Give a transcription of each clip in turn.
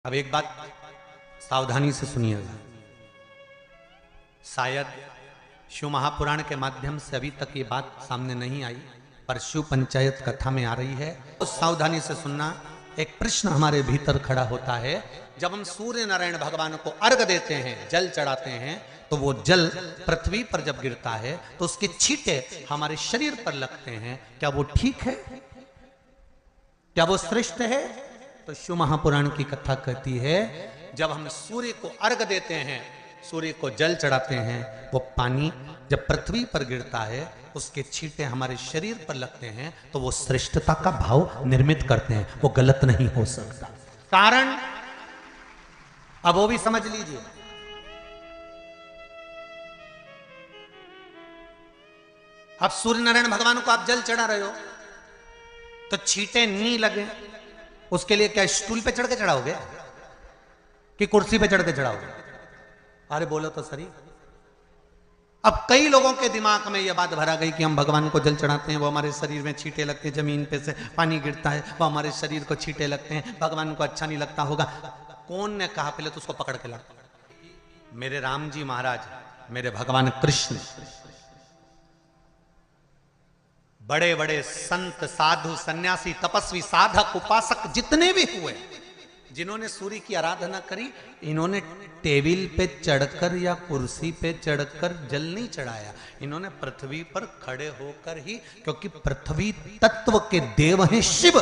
अब एक बात सावधानी से सुनिएगा। शायद शिव महापुराण के माध्यम से अभी तक ये बात सामने नहीं आई, पर शिव पंचायत कथा में आ रही है। तो सावधानी से सुनना। एक प्रश्न हमारे भीतर खड़ा होता है, जब हम सूर्य नारायण भगवान को अर्घ देते हैं, जल चढ़ाते हैं, तो वो जल पृथ्वी पर जब गिरता है तो उसके छींटे हमारे शरीर पर लगते हैं। क्या वो ठीक है? क्या वो श्रेष्ठ है? तो शिव महापुराण की कथा कहती है, जब हम सूर्य को अर्घ देते हैं, सूर्य को जल चढ़ाते हैं, वो पानी जब पृथ्वी पर गिरता है, उसके छींटे हमारे शरीर पर लगते हैं, तो वो श्रेष्ठता का भाव निर्मित करते हैं। वो गलत नहीं हो सकता। कारण अब वो भी समझ लीजिए। अब सूर्य नारायण भगवान को आप जल चढ़ा रहे हो तो छींटे नहीं लगे, उसके लिए क्या स्टूल पे चढ़ के चढ़ाओगे कि कुर्सी पे चढ़ के चढ़ाओगे? अरे बोलो तो सही। अब कई लोगों के दिमाग में यह बात भरा गई कि हम भगवान को जल चढ़ाते हैं, वो हमारे शरीर में छींटे लगते हैं, जमीन पे से पानी गिरता है, वो हमारे शरीर को छींटे लगते हैं, भगवान को अच्छा नहीं लगता होगा। कौन ने कहा? पहले तो उसको पकड़ के ला। मेरे राम जी महाराज, मेरे भगवान कृष्ण, बड़े बड़े संत, साधु, सन्यासी, तपस्वी, साधक, उपासक जितने भी हुए, जिन्होंने सूर्य की आराधना करी, इन्होंने टेबल पे चढ़कर या कुर्सी पे चढ़कर जल नहीं चढ़ाया। इन्होंने पृथ्वी पर खड़े होकर ही, क्योंकि पृथ्वी तत्व के देव हैं शिव।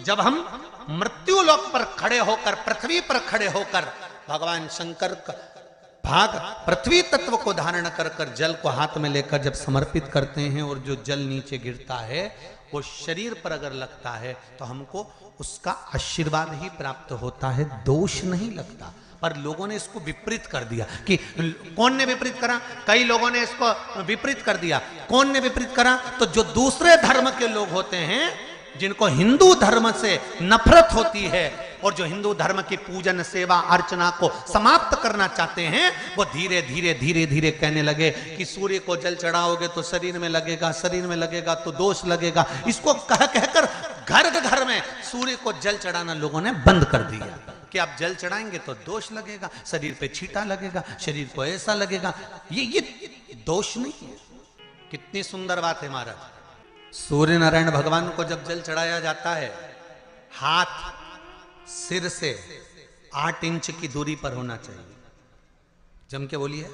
जब हम मृत्यु लोक पर खड़े होकर, पृथ्वी पर खड़े होकर भगवान शंकर का भाग पृथ्वी तत्व को धारण कर कर जल को हाथ में लेकर जब समर्पित करते हैं, और जो जल नीचे गिरता है वो शरीर पर अगर लगता है तो हमको उसका आशीर्वाद ही प्राप्त होता है, दोष नहीं लगता। पर लोगों ने इसको विपरीत कर दिया। कि कौन ने विपरीत करा? कई लोगों ने इसको विपरीत कर दिया। कौन ने विपरीत करा? तो जो दूसरे धर्म के लोग होते हैं, जिनको हिंदू धर्म से नफरत होती है और जो हिंदू धर्म की पूजन, सेवा, अर्चना को समाप्त करना चाहते हैं, वो धीरे धीरे धीरे धीरे कहने लगे कि सूर्य को जल चढ़ाओगे तो शरीर में लगेगा, शरीर में लगेगा तो दोष लगेगा। इसको कह कहकर घर घर में सूर्य को जल चढ़ाना लोगों ने बंद कर दिया कि आप जल चढ़ाएंगे तो दोष लगेगा, शरीर पे छींटा लगेगा, शरीर को ऐसा लगेगा। ये दोष नहीं है। कितनी सुंदर बात है महाराज। सूर्य नारायण भगवान को जब जल चढ़ाया जाता है, हाथ सिर से 8 इंच की दूरी पर होना चाहिए। जम के बोलिए,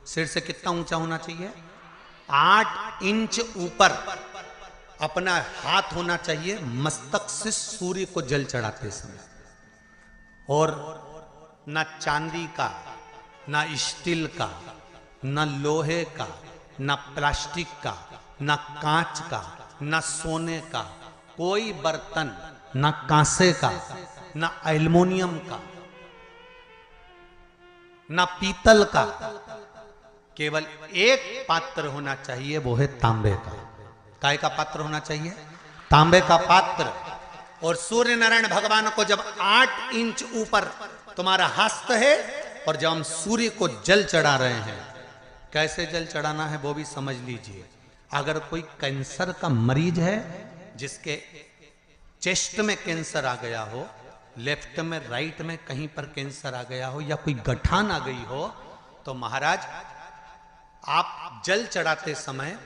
सिर से कितना ऊंचा होना चाहिए? 8 इंच ऊपर अपना हाथ होना चाहिए मस्तक से सूर्य को जल चढ़ाते समय। और ना चांदी का, ना स्टील का, ना लोहे का, ना प्लास्टिक का, ना कांच का, ना सोने का कोई बर्तन, ना कांसे का, ना एल्युमिनियम का, ना पीतल का, केवल एक पात्र होना चाहिए, वो है तांबे का। काय का पात्र होना चाहिए? तांबे का पात्र। और सूर्य नारायण भगवान को जब 8 इंच ऊपर तुम्हारा हस्त है, और जब हम सूर्य को जल चढ़ा रहे हैं, कैसे जल चढ़ाना है वो भी समझ लीजिए। अगर कोई कैंसर का मरीज है, जिसके चेस्ट में कैंसर आ गया हो, लेफ्ट में, राइट में कहीं पर कैंसर आ गया हो, या कोई गठान आ गई हो, तो महाराज आप जल चढ़ाते समय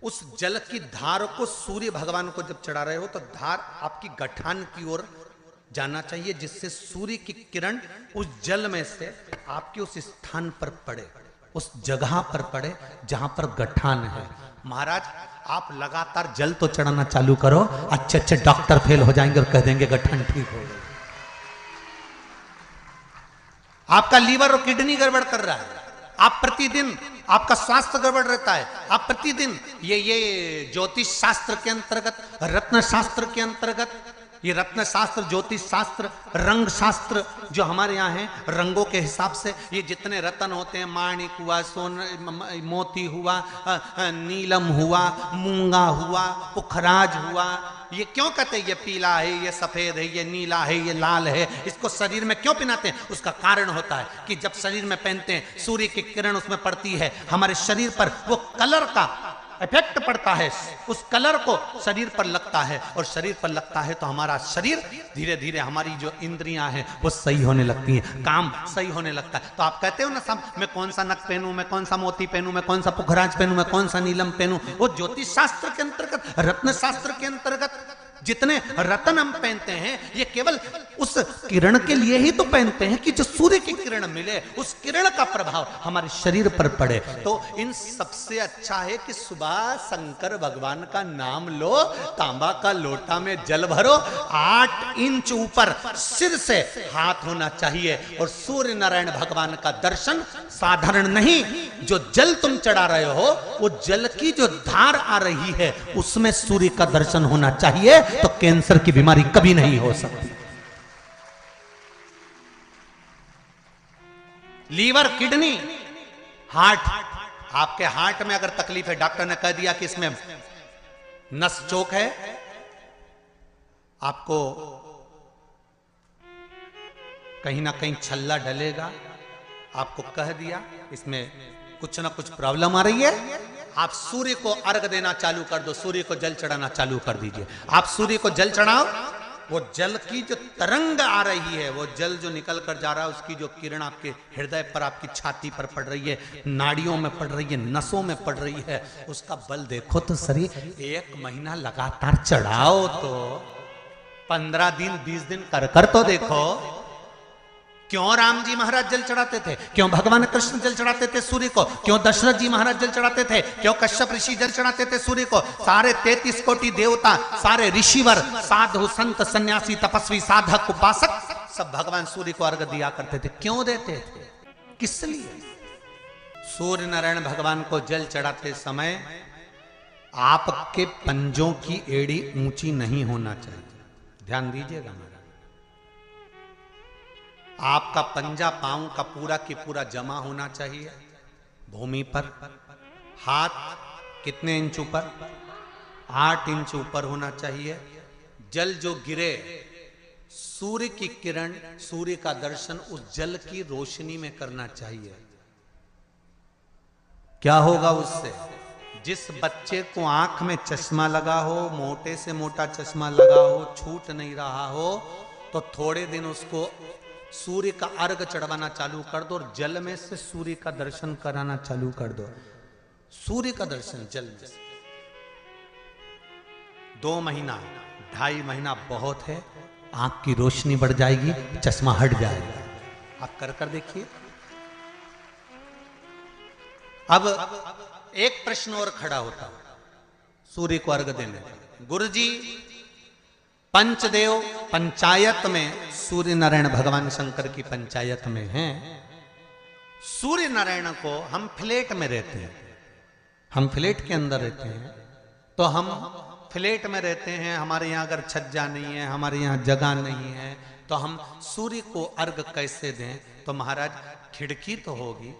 उस जल की धार को सूर्य भगवान को जब चढ़ा रहे हो, तो धार आपकी गठान की ओर जाना चाहिए, जिससे सूर्य की किरण उस जल में से आपके उस स्थान पर पड़े, उस जगह पर पड़े जहां पर गठान है। महाराज आप लगातार जल तो चढ़ाना चालू करो, अच्छे अच्छे डॉक्टर फेल हो जाएंगे और कह देंगे गठन ठीक हो गई। आपका लीवर और किडनी गड़बड़ कर रहा है, आप प्रतिदिन, आपका स्वास्थ्य गड़बड़ रहता है, आप प्रतिदिन ये ज्योतिष शास्त्र के अंतर्गत, रत्न शास्त्र के अंतर्गत, ये रत्न शास्त्र, ज्योतिष शास्त्र, रंग शास्त्र जो हमारे यहाँ है, रंगों के हिसाब से ये जितने रत्न होते हैं, माणिक हुआ, मोती हुआ, नीलम हुआ, मूंगा हुआ, पुखराज हुआ, ये क्यों कहते हैं ये पीला है, ये सफेद है, ये नीला है, ये लाल है, इसको शरीर में क्यों पहनाते हैं? उसका कारण होता है कि जब शरीर में पहनते हैं, सूर्य की किरण उसमें पड़ती है, हमारे शरीर पर वो कलर का इफेक्ट पड़ता है, उस कलर को शरीर पर लगता है, और शरीर पर लगता है तो हमारा शरीर धीरे धीरे, हमारी जो इंद्रियां हैं वो सही होने लगती हैं, काम सही होने लगता है। तो आप कहते हो ना सब, मैं कौन सा नक पहनूं, मैं कौन सा मोती पहनूं, मैं कौन सा पुखराज पहनूं, मैं कौन सा नीलम पहनूं, वो ज्योतिष शास्त्र के अंतर्गत, रत्न शास्त्र के अंतर्गत जितने रत्न हम पहनते हैं ये केवल उस किरण के लिए ही तो पहनते हैं कि जो सूर्य की किरण मिले, उस किरण का प्रभाव हमारे शरीर पर पड़े। तो इन सबसे अच्छा है कि सुबह शंकर भगवान का नाम लो, तांबा का लोटा में जल भरो, 8 इंच ऊपर सिर से हाथ होना चाहिए, और सूर्य नारायण भगवान का दर्शन साधारण नहीं, जो जल तुम चढ़ा रहे हो वो जल की जो धार आ रही है उसमें सूर्य का दर्शन होना चाहिए, तो कैंसर की बीमारी कभी नहीं हो सकती। लीवर, किडनी, हार्ट, आपके हार्ट में अगर तकलीफ है, डॉक्टर ने कह दिया कि इसमें नस चोक है, आपको कहीं ना कहीं छल्ला डलेगा, आपको कह दिया इसमें कुछ ना कुछ प्रॉब्लम आ रही है, आप सूर्य को अर्घ देना चालू कर दो, सूर्य को जल चढ़ाना चालू कर दीजिए। आप सूर्य को जल चढ़ाओ, वो जल की जो तरंग आ रही है, वो जल जो निकल कर जा रहा है, उसकी जो किरण आपके हृदय पर, आपकी छाती पर पड़ रही है, नाड़ियों में पड़ रही है, नसों में पड़ रही है, उसका बल देखो तो शरीर 1 महीना लगातार चढ़ाओ तो 15 दिन 20 दिन कर तो देखो। क्यों राम जी महाराज जल चढ़ाते थे, क्यों भगवान कृष्ण जल चढ़ाते थे सूर्य को, क्यों दशरथ जी महाराज जल चढ़ाते थे, क्यों कश्यप ऋषि जल चढ़ाते थे सूर्य को, सारे 33 कोटि देवता, सारे ऋषिवर, साधु संत सन्यासी तपस्वी साधक उपासक सब भगवान सूर्य को अर्घ दिया करते थे। क्यों देते थे, किस लिए? सूर्य नारायण भगवान को जल चढ़ाते समय आपके पंजों की एड़ी ऊंची नहीं होना चाहिए, ध्यान दीजिएगा। आपका पंजा पांव का पूरा की पूरा जमा होना चाहिए भूमि पर। हाथ कितने इंच ऊपर? 8 इंच ऊपर होना चाहिए। जल जो गिरे, सूर्य की किरण, सूर्य का दर्शन उस जल की रोशनी में करना चाहिए। क्या होगा उससे? जिस बच्चे को आंख में चश्मा लगा हो, मोटे से मोटा चश्मा लगा हो, छूट नहीं रहा हो, तो थोड़े दिन उसको सूर्य का अर्घ चढ़वाना चालू कर दो, और जल में से सूर्य का दर्शन कराना चालू कर दो। सूर्य का दर्शन जल में से 2 महीना 2.5 महीना बहुत है, आंख की रोशनी बढ़ जाएगी, चश्मा हट जाएगा। आप कर देखिए। अब एक प्रश्न और खड़ा होता है सूर्य को अर्घ देने का। गुरुजी, पंचदेव पंचायत में सूर्य नारायण भगवान शंकर की पंचायत में हैं। सूर्य नारायण को हम फ्लैट में रहते हैं, हम फ्लैट के अंदर रहते हैं, तो हम फ्लैट में रहते हैं, हमारे यहाँ अगर छज्जा नहीं है, हमारे यहाँ जगह नहीं है, तो हम सूर्य को अर्घ कैसे दें? तो महाराज खिड़की तो होगी,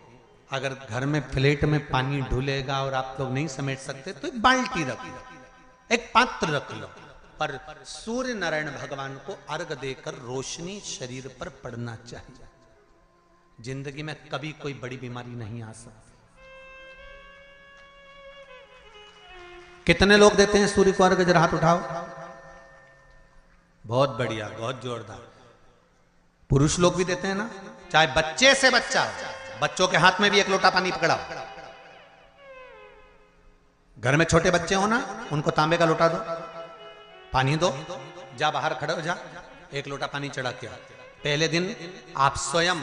अगर घर में फ्लैट में पानी ढुलेगा और आप लोग नहीं समेट सकते तो एक बाल्टी रख लो, एक पात्र रख लो, पर सूर्य नारायण भगवान को अर्घ देकर रोशनी शरीर पर पड़ना चाहिए। जिंदगी में कभी कोई बड़ी बीमारी नहीं आ सकती। कितने लोग देते हैं सूर्य को अर्घ? जरा हाथ उठाओ। बहुत बढ़िया, बहुत जोरदार। पुरुष लोग भी देते हैं ना, चाहे बच्चे से बच्चा, बच्चों के हाथ में भी 1 लोटा पानी पकड़ाओ। घर में छोटे बच्चे हो ना, उनको तांबे का लोटा दो, पानी दो, जा बाहर खड़े हो जा, 1 लोटा पानी चढ़ा के। पहले दिन आप स्वयं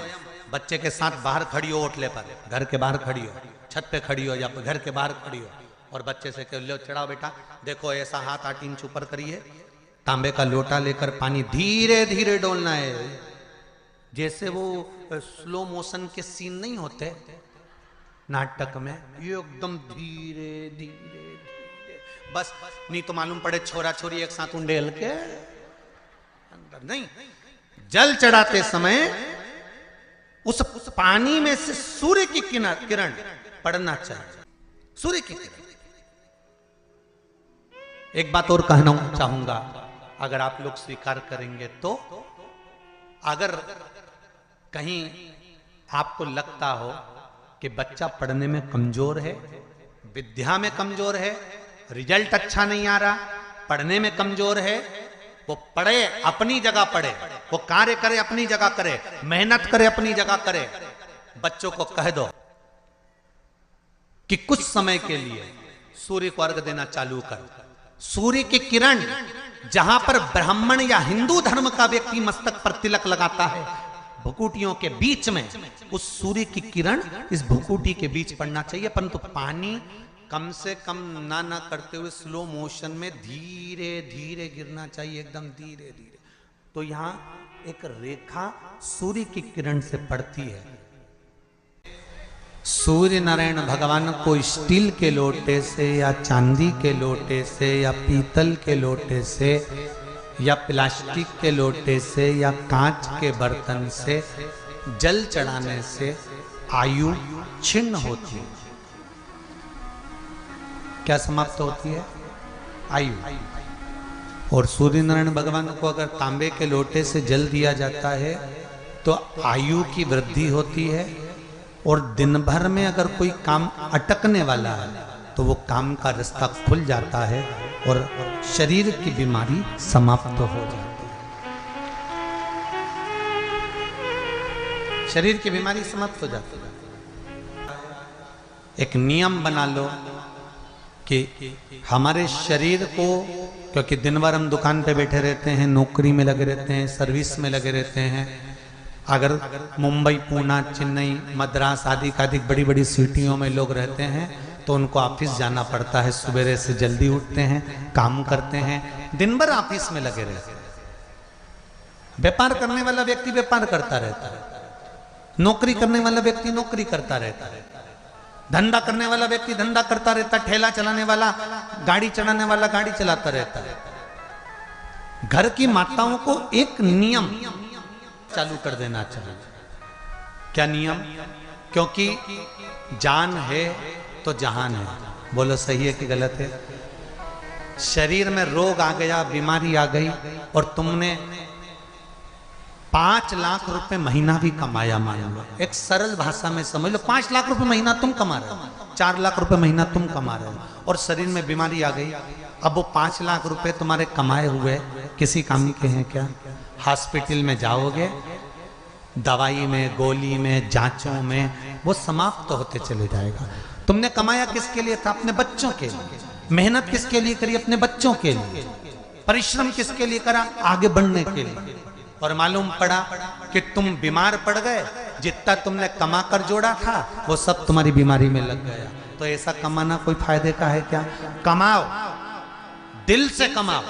बच्चे के साथ बाहर खड़ी हो, ओटले पर, घर के बाहर खड़ी हो, छत पे खड़ी हो या घर के बाहर खड़ी हो, और बच्चे से कह लो चढ़ाओ बेटा, देखो ऐसा हाथ 8 इंच ऊपर करिए, तांबे का लोटा लेकर पानी धीरे धीरे डोलना है। जैसे वो स्लो मोशन के सीन नहीं होते नाटक में, ये एकदम धीरे धीरे, बस नहीं तो मालूम पड़े छोरा छोरी एक साथ उंडेल के अंदर नहीं। जल चढ़ाते समय उस पानी में से सूर्य की किरण पड़ना चाहिए, सूर्य की किरण। एक बात और कहना चाहूंगा, अगर आप लोग स्वीकार करेंगे तो, अगर कहीं आपको लगता हो कि बच्चा पढ़ने में कमजोर है, विद्या में कमजोर है, रिजल्ट अच्छा नहीं आ रहा, पढ़ने में कमजोर है, वो पढ़े अपनी जगह पढ़े, वो कार्य करे अपनी जगह करे, मेहनत करे अपनी जगह करे। बच्चों को कह दो कि कुछ समय के लिए सूर्य को अर्घ देना चालू कर। सूर्य की किरण जहां पर ब्राह्मण या हिंदू धर्म का व्यक्ति मस्तक पर तिलक लगाता है, भुकुटियों के बीच में उस सूर्य की किरण इस भुकुटी के बीच पड़ना चाहिए, परंतु पानी कम से कम ना करते हुए स्लो मोशन में धीरे धीरे गिरना चाहिए, एकदम धीरे धीरे। तो यहां एक रेखा सूर्य की किरण से पड़ती है। सूर्य नारायण भगवान को स्टील के लोटे से या चांदी के लोटे से या पीतल के लोटे से या प्लास्टिक के लोटे से या कांच के बर्तन से जल चढ़ाने से आयु छिन्न होती है। क्या समाप्त होती है? आयु। और सूर्य नारायण भगवान को अगर तांबे के लोटे से जल दिया जाता है तो आयु की वृद्धि होती है, और दिन भर में अगर कोई काम अटकने वाला है तो वो काम का रास्ता खुल जाता है और शरीर की बीमारी समाप्त हो जाती है। शरीर की बीमारी समाप्त हो जाती है। एक नियम बना लो कि हमारे शरीर को, क्योंकि दिन भर हम दुकान पे बैठे रहते हैं, नौकरी में लगे रहते हैं, सर्विस में लगे रहते हैं, अगर मुंबई, पूना, चेन्नई, मद्रास आदि का अधिक बड़ी बड़ी सिटियों में लोग रहते हैं तो उनको ऑफिस जाना पड़ता है, सवेरे से जल्दी उठते हैं, काम करते हैं, दिन भर ऑफिस में लगे रहते हैं। व्यापार करने वाला व्यक्ति व्यापार करता रहता है, नौकरी करने वाला व्यक्ति नौकरी करता रहता है, धंधा करने वाला व्यक्ति धंधा करता रहता है, ठेला चलाने वाला, गाड़ी चलाने वाला गाड़ी चलाता रहता है। घर की माताओं को एक नियम चालू कर देना चाहिए। क्या नियम? क्योंकि जान है तो जहान है। बोलो सही है कि गलत है? शरीर में रोग आ गया, बीमारी आ गई और तुमने 5 लाख रुपए महीना भी कमाया, मान लो, एक सरल भाषा में समझ लो, 5 लाख रुपए महीना तुम कमा रहे हो, 4 लाख रुपए महीना तुम कमा रहे हो, और शरीर में बीमारी आ गई। अब वो 5 लाख रुपए तुम्हारे कमाए हुए किसी काम के हैं क्या? हॉस्पिटल में जाओगे, दवाई में, गोली में, जांचों में वो समाप्त होते चले जाएगा। तुमने कमाया किसके लिए था? अपने बच्चों के लिए। मेहनत किसके लिए करी? अपने बच्चों के लिए। परिश्रम किसके लिए करा? आगे बढ़ने के लिए। और मालूम पड़ा कि तुम बीमार पड़ गए, जितना तुमने कमा कर जोड़ा था वो सब तुम्हारी बीमारी में लग गया। तो ऐसा कमाना कोई फायदे का है क्या? कमाओ, दिल से कमाओ,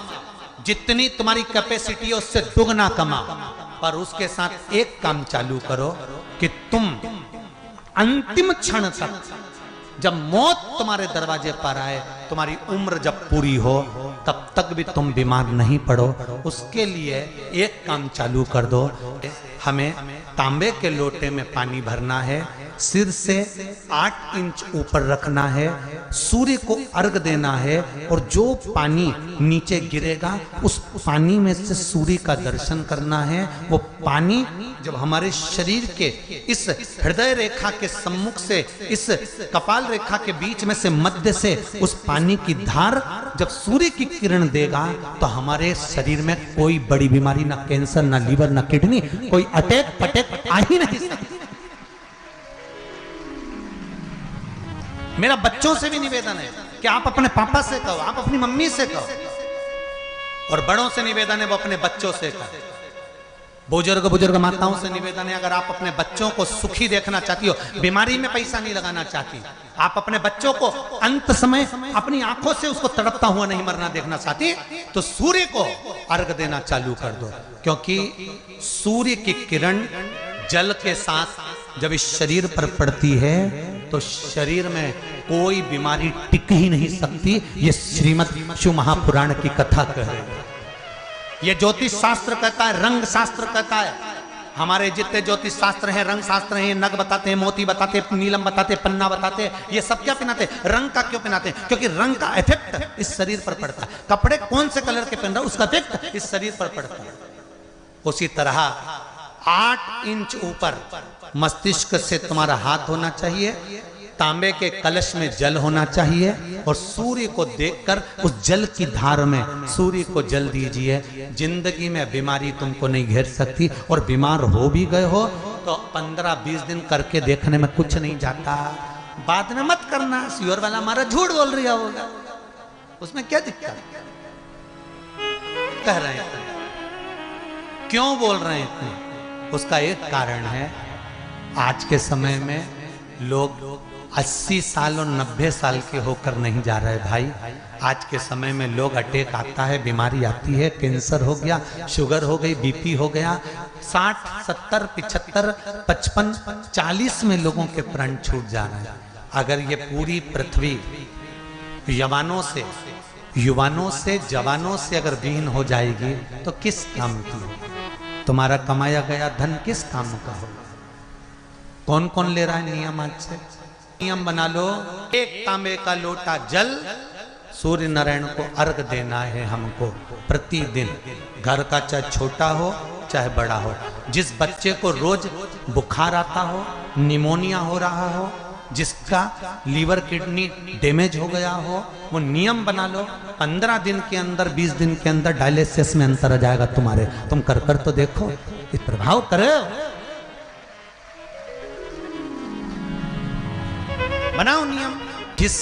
जितनी तुम्हारी कैपेसिटी है उससे दुगना कमाओ, पर उसके साथ एक काम चालू करो कि तुम अंतिम क्षण तक, जब मौत तुम्हारे दरवाजे पर आए, तुम्हारी उम्र जब पूरी हो, तब तक भी तुम बीमार नहीं पड़ो। उसके लिए एक काम चालू कर दो। हमें तांबे के लोटे में पानी भरना है, सिर से 8 इंच ऊपर रखना है, सूर्य को अर्घ देना है, और जो पानी नीचे गिरेगा उस पानी में से सूर्य का दर्शन करना है। वो पानी जब हमारे शरीर के इस हृदय रेखा के सम्मुख से, इस कपाल रेखा के बीच में से, मध्य से उस पानी की धार जब सूर्य की किरण देगा तो हमारे शरीर में कोई बड़ी बीमारी, ना कैंसर, ना लीवर, ना किडनी, कोई अटैक पटैक आ ही नहीं सकती। मेरा बच्चों से भी निवेदन है कि आप अपने पापा से कहो, आप अपनी मम्मी से कहो, और बड़ों से निवेदन है वो अपने बच्चों से कहो। बुजुर्ग माताओं से निवेदन है, अगर आप अपने बच्चों को सुखी देखना चाहती हो, बीमारी में पैसा नहीं लगाना चाहती, आप अपने बच्चों को अंत समय अपनी आंखों से उसको तड़पता हुआ नहीं मरना देखना चाहती, तो सूर्य को अर्घ देना चालू कर दो। क्योंकि सूर्य की किरण जल के साथ जब इस शरीर पर पड़ती है तो शरीर में कोई बीमारी टिक ही नहीं सकती। ये श्रीमद् शिव महापुराण की कथा कह रही है। ये ज्योतिष शास्त्र कहता है, रंग शास्त्र कहता है। हमारे जितने ज्योतिष शास्त्र हैं, रंग शास्त्र हैं, नग बताते हैं, मोती बताते हैं, नीलम बताते हैं, पन्ना बताते हैं, ये सब क्या पहनाते हैं? रंग का क्यों पहनाते हैं? क्योंकि रंग का इफेक्ट इस शरीर पर पड़ता है। कपड़े कौन से कलर के पहन रहा है उसका इफेक्ट इस शरीर पर पड़ता है। उसी तरह 8 इंच ऊपर मस्तिष्क से तुम्हारा हाथ होना चाहिए, तांबे के कलश में जल होना चाहिए और सूर्य को देखकर उस जल की धार में सूर्य को जल दीजिए। जिंदगी में बीमारी तुमको नहीं घेर सकती, और बीमार हो भी गए हो तो 15-20 दिन करके देखने में कुछ नहीं जाता। बाद में मत करना, सियोर वाला हमारा झूठ बोल रहा होगा, उसमें क्या दिक्कत कह रहे हैं? क्यों बोल रहे हैं इतने? उसका एक कारण है, आज के समय में लोग 80 साल और 90 साल के होकर नहीं जा रहे भाई। आज के समय में लोग अटैक आता है, बीमारी आती है, कैंसर हो गया, शुगर हो गई, बीपी हो गया, 60, 70, 75, 55, 40 में लोगों के प्राण छूट जा रहे हैं। अगर ये पूरी पृथ्वी युवानों से जवानों से अगर विहीन हो जाएगी तो किस काम की? तुम्हारा कमाया गया धन किस काम का होगा? कौन कौन ले रहा है नियम? आज से नियम बना लो, एक तांबे का लोटा जल सूर्य नारायण को अर्घ देना है हमको प्रतिदिन। घर का चाहे छोटा हो चाहे बड़ा हो, जिस बच्चे को रोज बुखार आता हो, निमोनिया हो रहा हो, जिसका लीवर किडनी डैमेज हो गया हो, वो नियम बना लो, 15 दिन के अंदर 20 दिन के अंदर डायलिसिस में अंतर आ जाएगा तुम्हारे। तुम कर तो देखो, इस प्रभाव करे। बनाओ नियम। जिस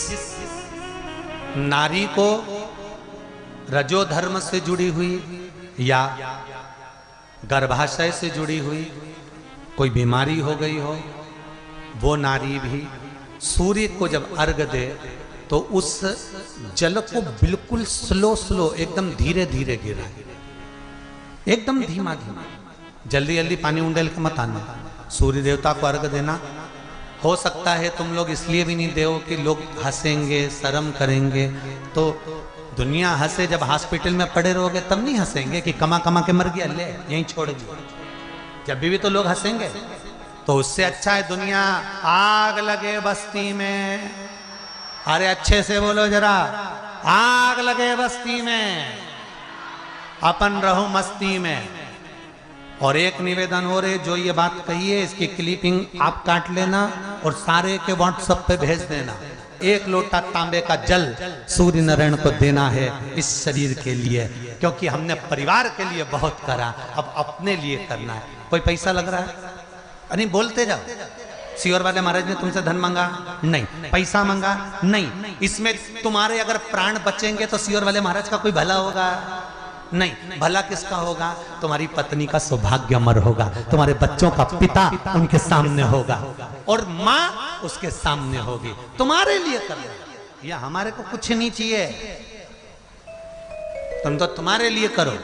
नारी को रजो धर्म से जुड़ी हुई या गर्भाशय से जुड़ी हुई कोई बीमारी हो गई हो, वो नारी भी सूर्य को जब अर्घ दे तो उस जल को बिल्कुल स्लो एकदम धीरे धीरे गिरा, एकदम धीमा, जल्दी जल्दी पानी उंडेल के मत आना। सूर्य देवता को अर्घ देना। हो सकता है तुम लोग इसलिए भी नहीं दो कि लोग हंसेंगे, शर्म करेंगे। तो दुनिया हंसे, जब हॉस्पिटल में पड़े रहोगे तब नहीं हंसेंगे कि कमा के मर गया, ले यहीं छोड़ दिया। जब भी तो लोग हंसेंगे। तो उससे अच्छा है दुनिया आग लगे बस्ती में। अरे अच्छे से बोलो जरा, आग लगे बस्ती में, अपन रहो मस्ती में। और एक निवेदन हो रहे, जो ये बात कही है इसकी क्लिपिंग आप काट लेना और सारे के व्हाट्सएप पे भेज देना। 1 लोटा तांबे का जल सूर्य नारायण को देना है इस शरीर के लिए, क्योंकि हमने परिवार के लिए बहुत करा, अब अपने लिए करना है। कोई पैसा लग रहा है? अरे बोलते जाओ। सियोर वाले महाराज ने तुमसे धन मांगा? नहीं। पैसा मांगा? नहीं। इसमें तुम्हारे अगर प्राण बचेंगे तो सियोर वाले महाराज का कोई भला होगा? नहीं। भला किसका होगा? तुम्हारी पत्नी का सौभाग्य अमर होगा, तुम्हारे बच्चों का पिता उनके सामने होगा और माँ उसके सामने होगी। तुम्हारे लिए कर या हमारे को कुछ नहीं चाहिए, तुम तो तुम्हारे लिए करो।